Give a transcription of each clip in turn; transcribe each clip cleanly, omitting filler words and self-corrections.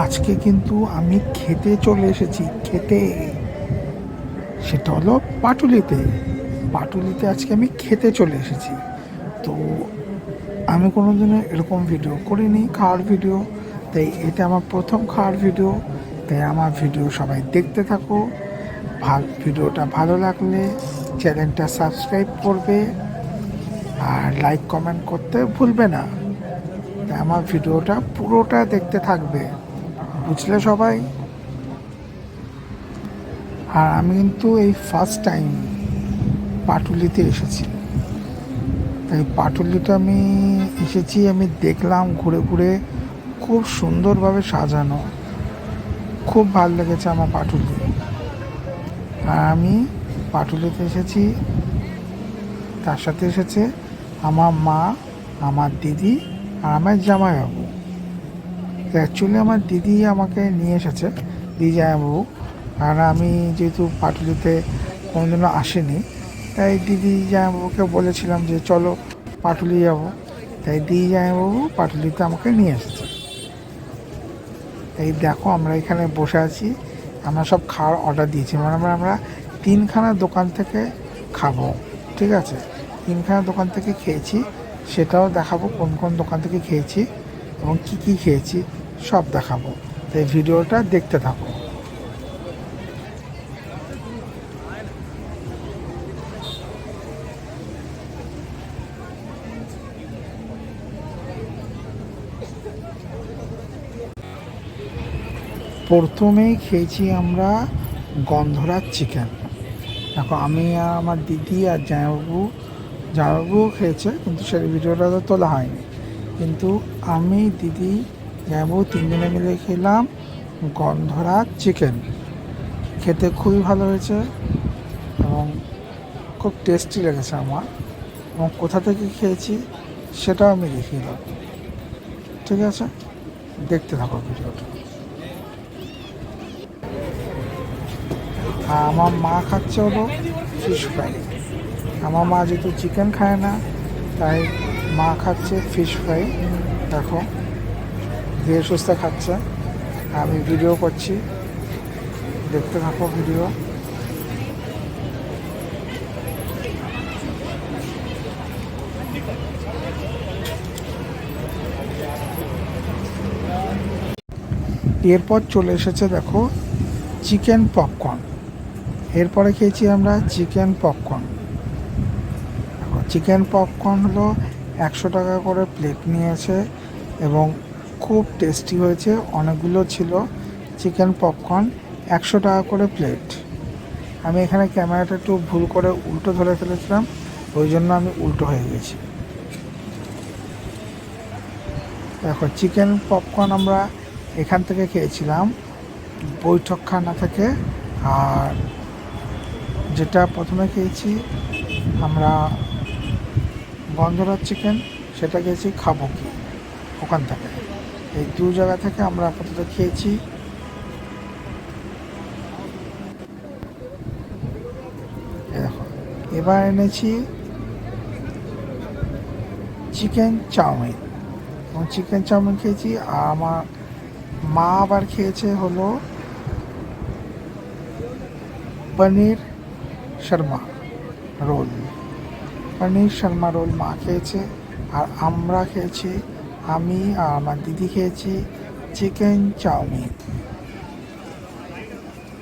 আজকে কিন্তু আমি খেতে চলে এসেছি, খেতে। সেটা হলো পাটুলিতে। পাটুলিতে আজকে আমি খেতে চলে এসেছি। তো আমি কোনোদিনও এরকম ভিডিও করিনি, খাওয়ার ভিডিও। তাই এটা আমার প্রথম খাওয়ার ভিডিও। তাই আমার ভিডিও সবাই দেখতে থাকো। ভিডিওটা ভালো লাগলে চ্যানেলটা সাবস্ক্রাইব করবে আর লাইক কমেন্ট করতে ভুলবে না। তাই আমার ভিডিওটা পুরোটা দেখতে থাকবে, বুঝলে সবাই? আর আমি কিন্তু এই ফার্স্ট টাইম পাটুলিতে এসেছি। তাই পাটুলিতে আমি এসেছি, আমি দেখলাম ঘুরে ঘুরে, খুব সুন্দরভাবে সাজানো। খুব ভালো লেগেছে আমার পাটুলি। আর আমি পাটুলিতে এসেছি, তার সাথে এসেছে আমার মা, আমার দিদি আর আমার জামাইবাবু। তো অ্যাকচুয়ালি আমার দিদি আমাকে নিয়ে এসেছে, দিদি জামাইবাবু। আর আমি যেহেতু পাটুলিতে কোনোদিনও আসিনি, তাই দিদি জামাইবাবুকে বলেছিলাম যে চলো পাটুলি যাব। তাই দিদি জামাইবাবু পাটুলিতে আমাকে নিয়ে এসেছে। এই দেখো আমরা এখানে বসে আছি, আমরা সব খাওয়ার অর্ডার দিয়েছি। মানে আমরা তিনখানা দোকান থেকে খাবো, ঠিক আছে? তিনখানা দোকান থেকে খেয়েছি, সেটাও দেখাবো কোন কোন দোকান থেকে খেয়েছি এবং কি কি খেয়েছি সব দেখাবো। তাই ভিডিওটা দেখতে থাকো। প্রথমেই খেয়েছি আমরা গন্ধরাজ চিকেন। দেখো আমি আর আমার দিদি আর জামাইবাবুও খেয়েছে, কিন্তু সেই ভিডিওটা তো তোলা হয়নি। কিন্তু আমি, দিদি, জামাইবাবু তিনজনে মিলে খেলাম গন্ধরাজ চিকেন। খেতে খুবই ভালো হয়েছে এবং খুব টেস্টি লেগেছে আমার। এবং কোথা থেকে খেয়েছি সেটাও আমি দেখিয়ে দেবো, ঠিক আছে? দেখতে থাকো ভিডিওটা। আর আমার মা খাচ্ছে হলো ফিশ ফ্রাই। আমার মা যেহেতু চিকেন খায় না, তাই মা খাচ্ছে ফিশ ফ্রাই। দেখো ধীরে সুস্থে খাচ্ছে, আমি ভিডিও করছি, দেখতে থাকো ভিডিও। এরপর চলে এসেছে দেখো চিকেন পপকর্ন। এরপরে খেয়েছি আমরা চিকেন পপকর্ন। চিকেন পপকর্ন হলো 100 টাকা করে প্লেট নিয়েছে এবং খুব টেস্টি হয়েছে। অনেকগুলো ছিল চিকেন পপকর্ন, 100 টাকা করে প্লেট। আমি এখানে ক্যামেরাটা একটু ভুল করে উল্টো ধরে ফেলেছিলাম, ওই জন্য আমি উল্টো হয়ে গেছি। দেখো চিকেন পপকর্ন আমরা এখান থেকে খেয়েছিলাম, বৈঠকখানা থেকে। আর যেটা প্রথমে খেয়েছি আমরা গন্ধরাজ চিকেন, সেটা খেয়েছি খাবো কি ওখান থেকে। এই দু জায়গা থেকে আমরা আপাতত খেয়েছি। দেখো এবার এনেছি চিকেন চাউমিন, এবং চিকেন চাউমিন খেয়েছি। আর আমার মা আবার খেয়েছে হলো পনির শর্মা রোল। পনির শর্মা রোল মা খেয়েছে, আর আমরা খেয়েছি, আমি আর আমার দিদি খেয়েছি চিকেন চাউমিন।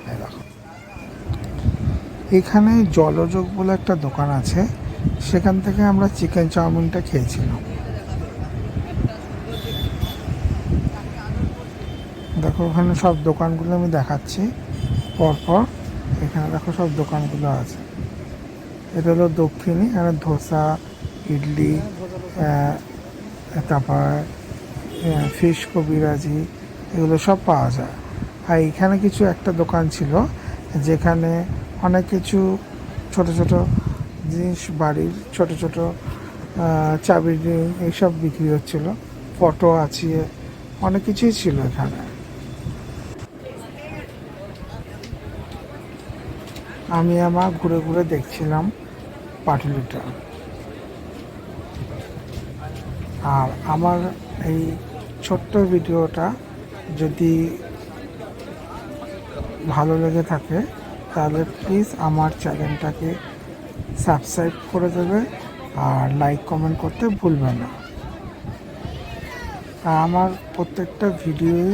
দেখো এখানে জলযোগ বলে একটা দোকান আছে, সেখান থেকে আমরা চিকেন চাউমিনটা খেয়েছিলাম। দেখো ওখানে সব দোকানগুলো আমি দেখাচ্ছি পরপর। এখানে দেখো সব দোকানগুলো আছে। এটা হলো দক্ষিণী, এখানে ধোসা, ইডলি, তারপর ফিশ কবিরাজি, এগুলো সব পাওয়া যায়। আর এখানে কিছু একটা দোকান ছিল যেখানে অনেক কিছু ছোট ছোট জিনিস, বাড়ির ছোট ছোট চাবি এইসব বিক্রি হচ্ছিলো, ফটো আছে, অনেক কিছুই ছিল এখানে। আমি আমার ঘুরে ঘুরে দেখছিলাম পাটুলিটা। আর আমার এই ছোট্ট ভিডিওটা যদি ভালো লেগে থাকে তাহলে প্লিজ আমার চ্যানেলটাকে সাবস্ক্রাইব করে দেবে আর লাইক কমেন্ট করতে ভুলবে না। আর আমার প্রত্যেকটা ভিডিওই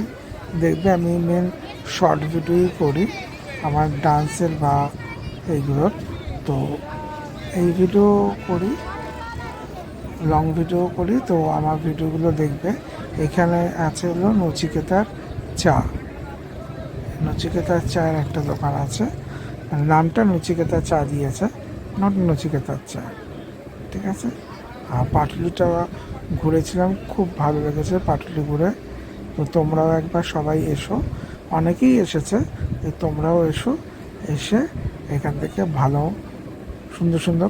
দেখবে আমি মেন শর্ট ভিডিওই করি আমার ডান্সের বা এইগুলোর। তো এই ভিডিও করি, লং ভিডিও করি, তো আমার ভিডিওগুলো দেখবে। এখানে আছে হলো নচিকেতার চা, নচিকেতার চায়ের একটা দোকান আছে, মানে নামটা নচিকেতা চা দিয়েছে, নট নচিকেতার চা, ঠিক আছে। আর পাটুলিটা ঘুরেছিলাম, খুব ভালো লেগেছে পাটুলি ঘুরে। তো তোমরাও একবার সবাই এসো, অনেকেই এসেছে, তোমরাও এসো, এসে এখান থেকে ভালো সুন্দর সুন্দর